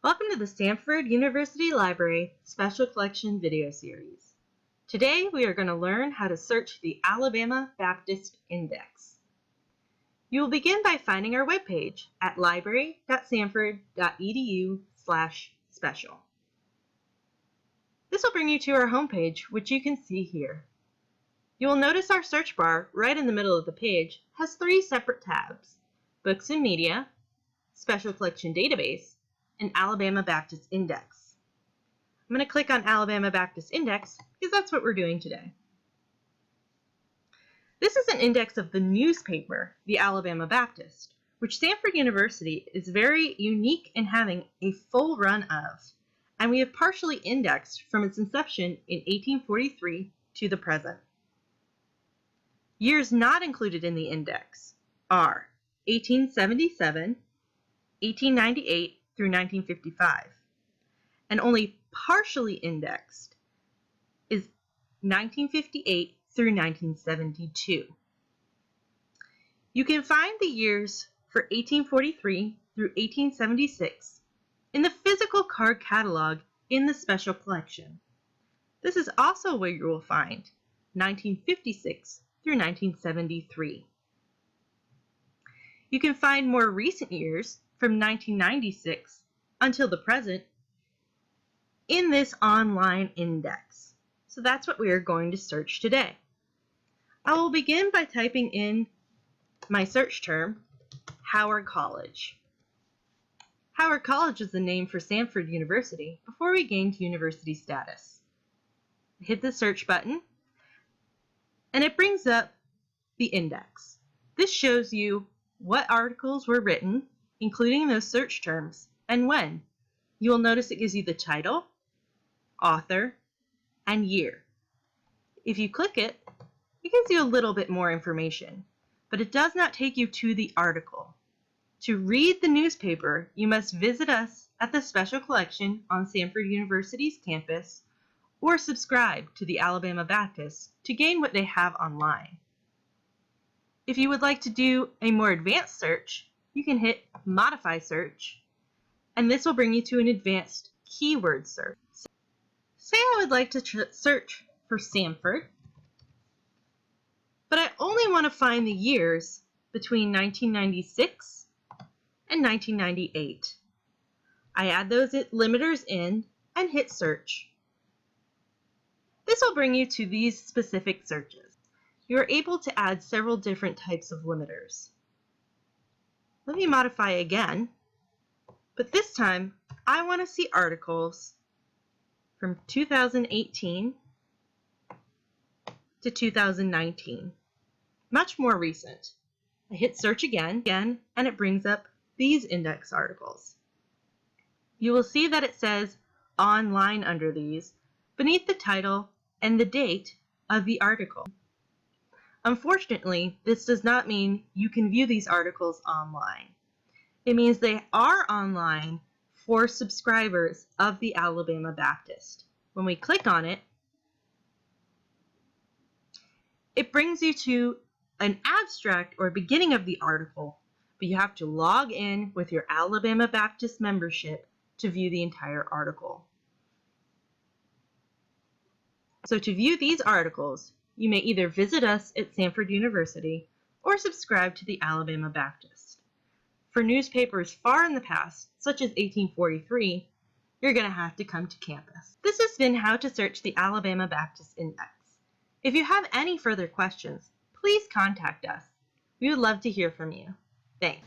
Welcome to the Samford University Library Special Collection video series. Today we are going to learn how to search the Alabama Baptist Index. You will begin by finding our webpage at library.samford.edu/special. This will bring you to our homepage, which you can see here. You will notice our search bar right in the middle of the page has three separate tabs: Books and Media, Special Collection Database, and Alabama Baptist Index. I'm going to click on Alabama Baptist Index because that's what we're doing today. This is an index of the newspaper, the Alabama Baptist, which Samford University is very unique in having a full run of, and we have partially indexed from its inception in 1843 to the present. Years not included in the index are 1877, 1898 through 1955, and only partially indexed is 1958 through 1972. You can find the years for 1843 through 1876 in the physical card catalog in the special collection. This is also where you will find 1956 through 1973. You can find more recent years from 1996 until the present in this online index. So that's what we are going to search today. I will begin by typing in my search term, Howard College. Howard College is the name for Samford University before we gained university status. Hit the search button and it brings up the index. This shows you what articles were written, including those search terms, and when. You will notice it gives you the title, author, and year. If you click it, it gives you a little bit more information, but it does not take you to the article. To read the newspaper, you must visit us at the special collection on Samford University's campus or subscribe to the Alabama Baptist to gain what they have online. If you would like to do a more advanced search, you can hit Modify Search, and this will bring you to an advanced keyword search. Say I would like to search for Samford, but I only want to find the years between 1996 and 1998. I add those limiters in and hit Search. This will bring you to these specific searches. You are able to add several different types of limiters. Let me modify again, but this time I want to see articles from 2018 to 2019, much more recent. I hit search again, and it brings up these index articles. You will see that it says online under these beneath the title and the date of the article. Unfortunately, this does not mean you can view these articles online. It means they are online for subscribers of the Alabama Baptist. When we click on it, it brings you to an abstract or beginning of the article, but you have to log in with your Alabama Baptist membership to view the entire article. So to view these articles, you may either visit us at Samford University or subscribe to the Alabama Baptist. For newspapers far in the past, such as 1843, you're going to have to come to campus. This has been how to search the Alabama Baptist Index. If you have any further questions, please contact us. We would love to hear from you. Thanks.